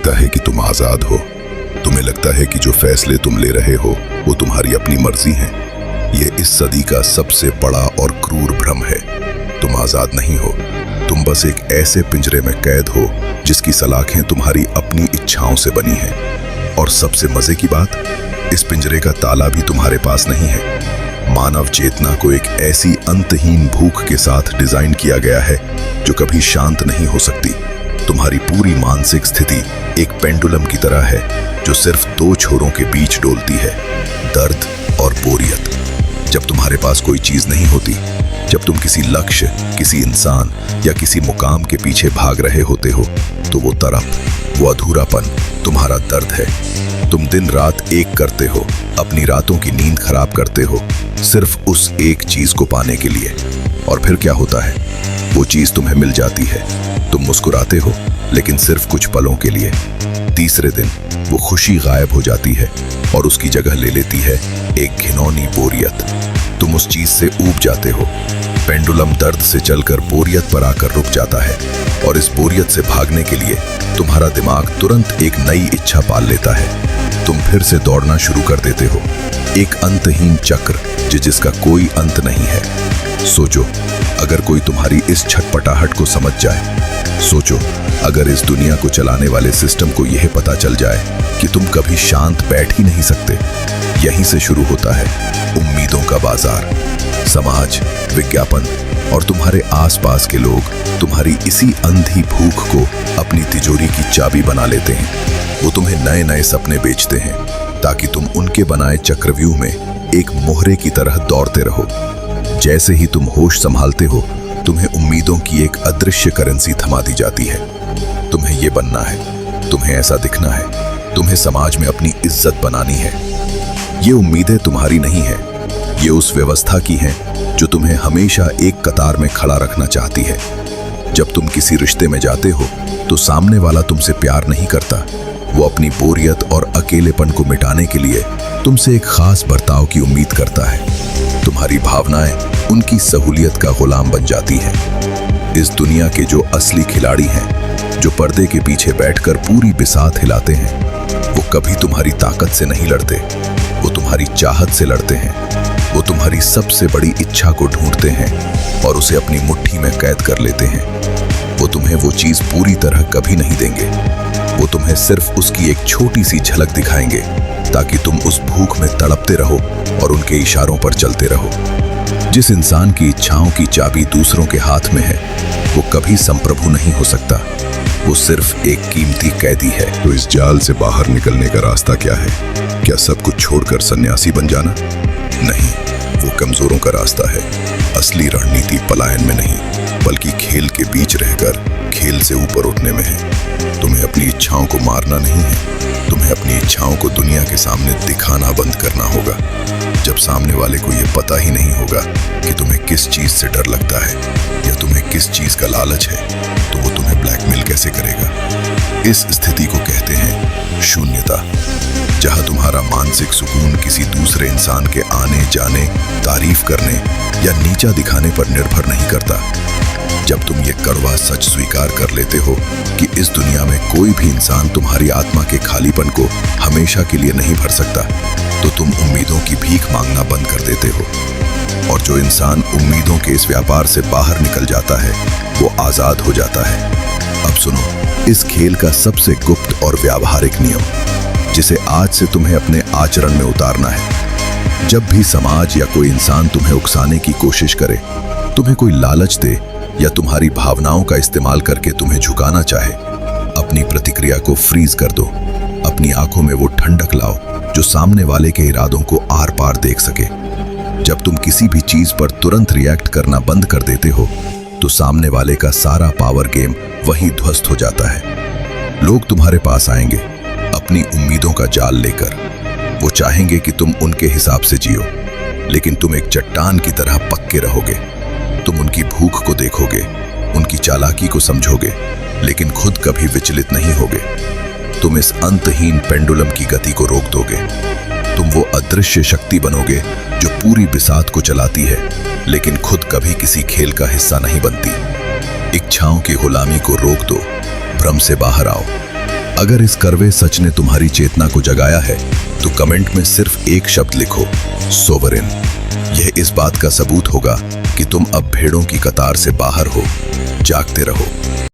लगता है कि तुम आजाद हो। तुम्हें लगता है कि जो फैसले तुम ले रहे हो वो तुम्हारी अपनी मर्जी हैं। ये इस सदी का सबसे बड़ा और क्रूर भ्रम है। तुम आजाद नहीं हो, तुम बस एक ऐसे पिंजरे में कैद हो जिसकी सलाखें तुम्हारी अपनी इच्छाओं से बनी हैं। और सबसे मजे की बात, इस पिंजरे का ताला भी तुम्हारे पास नहीं है। मानव चेतना को एक ऐसी अंतहीन भूख के साथ डिजाइन किया गया है जो कभी शांत नहीं हो सकती। तुम्हारी पूरी मानसिक स्थिति एक पेंडुलम की तरह है जो सिर्फ दो छोरों के बीच डोलती है, दर्द और बोरियत। जब तुम्हारे पास कोई चीज नहीं होती, जब तुम किसी लक्ष्य, किसी इंसान या किसी मुकाम के पीछे भाग रहे होते हो, तो वो तड़प, वो अधूरापन तुम्हारा दर्द है। तुम दिन रात एक करते हो, अपनी रातों की नींद खराब करते हो, सिर्फ उस एक चीज को पाने के लिए। और फिर क्या होता है? वो चीज तुम्हें मिल जाती है, तुम मुस्कुराते हो, लेकिन सिर्फ कुछ पलों के लिए। तीसरे दिन वो खुशी गायब हो जाती है और उसकी जगह ले लेती है एक घिनौनी बोरियत। तुम उस चीज से ऊब जाते हो। पेंडुलम दर्द से चलकर बोरियत पर आकर रुक जाता है और इस बोरियत से भागने के लिए तुम्हारा दिमाग तुरंत एक नई इच्छा पाल लेता है। तुम फिर से दौड़ना शुरू कर देते हो, एक अंतहीन चक्र जिसका कोई अंत नहीं है। सोचो, अगर कोई तुम्हारी इस छटपटाहट को समझ जाए। सोचो, अगर इस दुनिया को चलाने वाले सिस्टम को यह पता चल जाए कि तुम कभी शांत बैठ ही नहीं सकते। यहीं से शुरू होता है उम्मीदों का बाजार। समाज, विज्ञापन और तुम्हारे आसपास के लोग तुम्हारी इसी अंधी भूख को अपनी तिजोरी की चाबी बना लेते हैं। वो तुम्हें नए नए सपने बेचते हैं ताकि तुम उनके बनाए चक्रव्यूह में एक मोहरे की तरह दौड़ते रहो। जैसे ही तुम होश संभालते हो, तुम्हें उम्मीदों की एक अदृश्य करेंसी थमा दी जाती है। तुम्हें ये बनना है, तुम्हें ऐसा दिखना है, तुम्हें समाज में अपनी इज्जत बनानी है। ये उम्मीदें तुम्हारी नहीं है, ये उस व्यवस्था की हैं जो तुम्हें हमेशा एक कतार में खड़ा रखना चाहती है। जब तुम किसी रिश्ते में जाते हो तो सामने वाला तुमसे प्यार नहीं करता। वो अपनी बोरियत और अकेलेपन को मिटाने के लिए तुमसे एक खास बर्ताव की उम्मीद करता है। तुम्हारी भावनाएं उनकी सहूलियत का गुलाम बन जाती हैं। इस दुनिया के जो असली खिलाड़ी हैं, जो पर्दे के पीछे बैठकर पूरी बिसात हिलाते हैं, वो कभी तुम्हारी ताकत से नहीं लड़ते, वो तुम्हारी चाहत से लड़ते हैं। वो तुम्हारी सबसे बड़ी इच्छा को ढूंढते हैं और उसे अपनी मुट्ठी में कैद कर लेते हैं। वो तुम्हें वो चीज पूरी तरह कभी नहीं देंगे। वो तुम्हें सिर्फ उसकी एक छोटी सी झलक दिखाएंगे ताकि तुम उस भूख में तड़पते रहो और उनके इशारों पर चलते रहो। जिस इंसान की इच्छाओं की चाबी दूसरों के हाथ में है, वो कभी संप्रभु नहीं हो सकता। वो सिर्फ एक कीमती कैदी है। तो इस जाल से बाहर निकलने का रास्ता क्या है? क्या सब कुछ छोड़कर सन्यासी बन जाना? नहीं, वो कमजोरों का रास्ता है। असली रणनीति पलायन में नहीं, बल्कि खेल के बीच रहकर खेल से ऊपर उठने में है। तुम्हें अपनी इच्छाओं को मारना नहीं है, तुम्हें अपनी इच्छाओं को दुनिया के सामने दिखाना बंद करना होगा। जब सामने वाले को यह पता ही नहीं होगा कि तुम्हें किस चीज से डर लगता है या तुम्हें किस चीज का लालच है, तो वो तुम्हें ब्लैकमेल कैसे करेगा? इस स्थिति को कहते हैं शून्यता, जहां तुम्हारा मानसिक सुकून किसी दूसरे इंसान के आने जाने, तारीफ करने या नीचा दिखाने पर निर्भर नहीं करता। जब तुम ये कड़वा सच स्वीकार कर लेते हो कि इस दुनिया में कोई भी इंसान तुम्हारी आत्मा के खालीपन को हमेशा के लिए नहीं भर सकता, तो तुम उम्मीदों की भीख मांगना बंद कर देते हो। और जो इंसान उम्मीदों के इस व्यापार से बाहर निकल जाता है, वो आजाद हो जाता है। अब सुनो, इस खेल का सबसे गुप्त और व्यावहारिक नियम, जिसे आज से तुम्हें अपने आचरण में उतारना है। जब भी समाज या कोई इंसान तुम्हें उकसाने की कोशिश करे, तुम्हें कोई लालच दे या तुम्हारी भावनाओं का इस्तेमाल करके तुम्हें झुकाना चाहे, अपनी प्रतिक्रिया को फ्रीज कर दो। अपनी आंखों में वो ठंडक लाओ जो सामने वाले के इरादों को आर पार देख सके। जब तुम किसी भी चीज पर तुरंत रिएक्ट करना बंद कर देते हो, तो सामने वाले का सारा पावर गेम वहीं ध्वस्त हो जाता है। लोग तुम्हारे पास आएंगे अपनी उम्मीदों का जाल लेकर। वो चाहेंगे कि तुम उनके हिसाब से जियो, लेकिन तुम एक चट्टान की तरह पक्के रहोगे। तुम उनकी भूख को देखोगे, उनकी चालाकी को समझोगे, लेकिन खुद कभी विचलित नहीं होगे। तुम इस अंतहीन पेंडुलम की गति को रोक दोगे। तुम वो अदृश्य शक्ति बनोगे जो पूरी बिसात को चलाती है, लेकिन खुद कभी किसी खेल का हिस्सा नहीं बनती। इच्छाओं की गुलामी को रोक दो, भ्रम से बाहर आओ, अगर इस कड़वे सच ने तुम्हारी चेतना को जगाया है तो कमेंट में सिर्फ एक शब्द लिखो, सोवरेन। यह इस बात का सबूत होगा कि तुम अब भेड़ों की कतार से बाहर हो। जागते रहो।